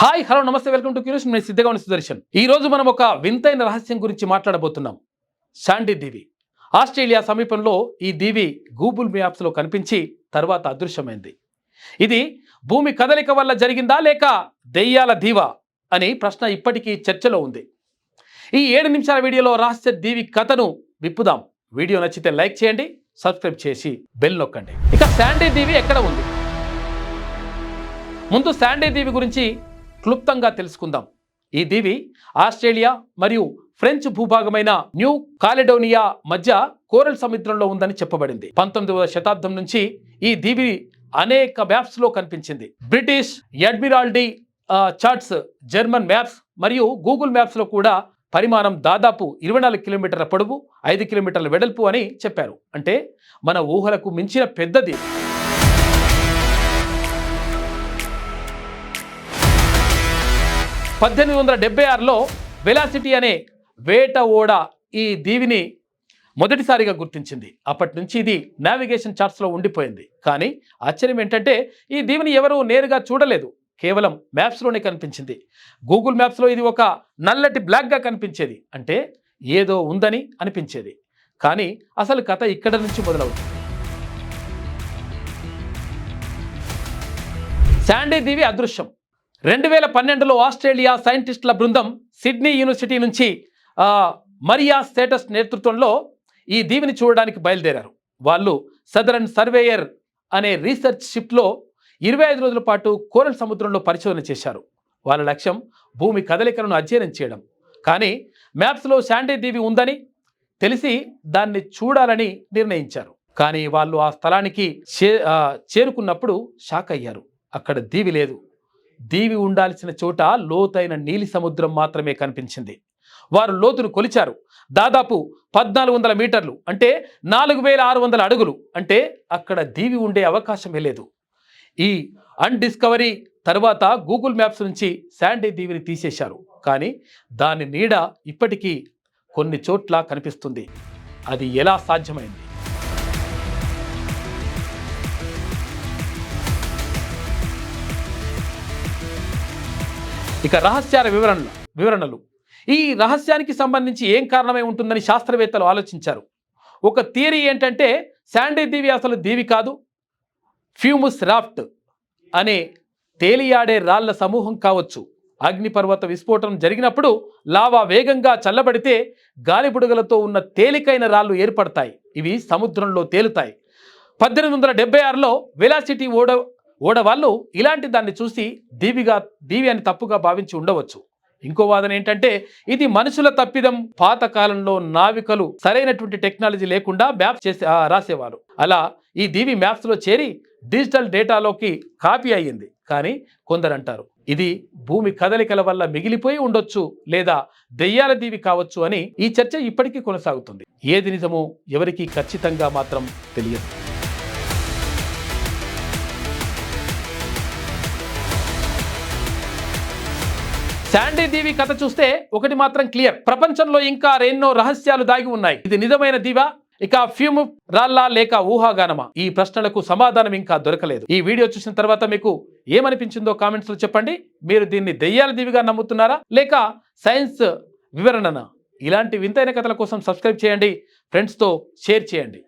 Hi hello నమస్తే welcome to curious. నేను సిద్ధంగా ఉన్న సుదర్శన్. ఈ రోజు మనం ఒక వింతైన రహస్యం గురించి మాట్లాడబోతున్నాం. శాండీ దీవి. ఆస్ట్రేలియా సమీపంలో ఈ దీవి గూగుల్ మ్యాప్స్లో కనిపించి తర్వాత అదృశ్యమైంది. ఇది భూమి కదలిక వల్ల జరిగిందా లేక దెయ్యాల దీవా అని ప్రశ్న ఇప్పటికీ చర్చలో ఉంది. ఈ 7 నిమిషాల వీడియోలో రహస్య దీవి కథను విప్పుదాం. వీడియో నచ్చితే లైక్ చేయండి, సబ్స్క్రైబ్ చేసి బెల్ నొక్కండి. ఇక శాండీ దీవి ఎక్కడ ఉంది? ముందు శాండీ దీవి గురించి క్లుప్తంగా తెలుసుకుందాం. ఈ దీవి ఆస్ట్రేలియా మరియు ఫ్రెంచ్ భూభాగమైన న్యూ కాలిడోనియా మధ్య కోరల్ సముద్రంలో ఉందని చెప్పబడింది. 19వ శతాబ్దం నుంచి ఈ దీవి అనేక మ్యాప్స్లో కనిపించింది. బ్రిటిష్ అడ్మిరాల్టీ చార్ట్స్, జర్మన్ మ్యాప్స్ మరియు గూగుల్ మ్యాప్స్లో కూడా పరిమాణం దాదాపు 24 కిలోమీటర్ల పొడవు, 5 కిలోమీటర్ల వెడల్పు అని చెప్పారు. అంటే మన ఊహలకు మించిన పెద్దది. 1876లో వెలాసిటీ అనే వేట ఓడ ఈ దీవిని మొదటిసారిగా గుర్తించింది. అప్పటి నుంచి ఇది నావిగేషన్ చార్ట్స్లో ఉండిపోయింది. కానీ ఆశ్చర్యం ఏంటంటే ఈ దీవిని ఎవరూ నేరుగా చూడలేదు, కేవలం మ్యాప్స్లోనే కనిపించింది. గూగుల్ మ్యాప్స్లో ఇది ఒక నల్లటి బ్లాక్గా కనిపించేది, అంటే ఏదో ఉందని అనిపించేది. కానీ అసలు కథ ఇక్కడ నుంచి మొదలవుతుంది. శాండీ దీవి అదృశ్యం. 2012లో ఆస్ట్రేలియా సైంటిస్టుల బృందం సిడ్నీ యూనివర్సిటీ నుంచి మరియా స్టేటస్ నేతృత్వంలో ఈ దీవిని చూడడానికి బయలుదేరారు. వాళ్ళు సదరన్ సర్వేయర్ అనే రీసెర్చ్ షిప్లో 25 రోజుల పాటు కోరల్ సముద్రంలో పరిశోధన చేశారు. వాళ్ళ లక్ష్యం భూమి కదలికలను అధ్యయనం చేయడం. కానీ మ్యాప్స్లో శాండీ దీవి ఉందని తెలిసి దాన్ని చూడాలని నిర్ణయించారు. కానీ వాళ్ళు ఆ స్థలానికి చేరుకున్నప్పుడు షాక్ అయ్యారు. అక్కడ దీవి లేదు. దీవి ఉండాల్సిన చోట లోతైన నీలి సముద్రం మాత్రమే కనిపించింది. వారు లోతును కొలిచారు. దాదాపు 1400 మీటర్లు, అంటే 4600 అడుగులు. అంటే అక్కడ దీవి ఉండే అవకాశమే లేదు. ఈ అన్డిస్కవరీ తర్వాత గూగుల్ మ్యాప్స్ నుంచి శాండీ దీవిని తీసేశారు. కానీ దాని నీడ ఇప్పటికీ కొన్ని చోట్ల కనిపిస్తుంది. అది ఎలా సాధ్యమైంది? ఇక రహస్యాల వివరణలు. ఈ రహస్యానికి సంబంధించి ఏం కారణమై ఉంటుందని శాస్త్రవేత్తలు ఆలోచించారు. ఒక థియరీ ఏంటంటే శాండీ దీవి అసలు దీవి కాదు, ఫ్యూముస్ రాఫ్ట్ అనే తేలియాడే రాళ్ల సమూహం కావచ్చు. అగ్నిపర్వత విస్ఫోటనం జరిగినప్పుడు లావా వేగంగా చల్లబడితే గాలిబుడగలతో ఉన్న తేలికైన రాళ్లు ఏర్పడతాయి. ఇవి సముద్రంలో తేలుతాయి. 1876లో వెలాసిటీ ఓడ వాళ్ళు ఇలాంటి దాన్ని చూసి దీవి అని తప్పుగా భావించి ఉండవచ్చు. ఇంకో వాదన ఏంటంటే ఇది మనుషుల తప్పిదం. పాత కాలంలో నావికలు సరైనటువంటి టెక్నాలజీ లేకుండా మ్యాప్స్ చేసి రాసేవారు. అలా ఈ దీవి మ్యాప్స్లో చేరి డిజిటల్ డేటాలోకి కాపీ అయ్యింది. కానీ కొందరు అంటారు ఇది భూమి కదలికల వల్ల మిగిలిపోయి ఉండొచ్చు, లేదా దెయ్యాల దీవి కావచ్చు అని. ఈ చర్చ ఇప్పటికీ కొనసాగుతుంది. ఏది నిజమో ఎవరికీ ఖచ్చితంగా మాత్రం తెలియదు. శాండీ దీవి కథ చూస్తే ఒకటి మాత్రం క్లియర్, ప్రపంచంలో ఇంకా ఎన్నో రహస్యాలు దాగి ఉన్నాయి. ఇది నిజమైన దీవా, ఇక ఫ్యూమ్ రాళ్ళ లేక ఊహాగానమా? ఈ ప్రశ్నలకు సమాధానం ఇంకా దొరకలేదు. ఈ వీడియో చూసిన తర్వాత మీకు ఏమనిపించిందో కామెంట్స్లో చెప్పండి. మీరు దీన్ని దెయ్యాల దీవిగా నమ్ముతున్నారా లేక సైన్స్ వివరణనా? ఇలాంటి వింతైన కథల కోసం సబ్స్క్రైబ్ చేయండి, ఫ్రెండ్స్తో షేర్ చేయండి.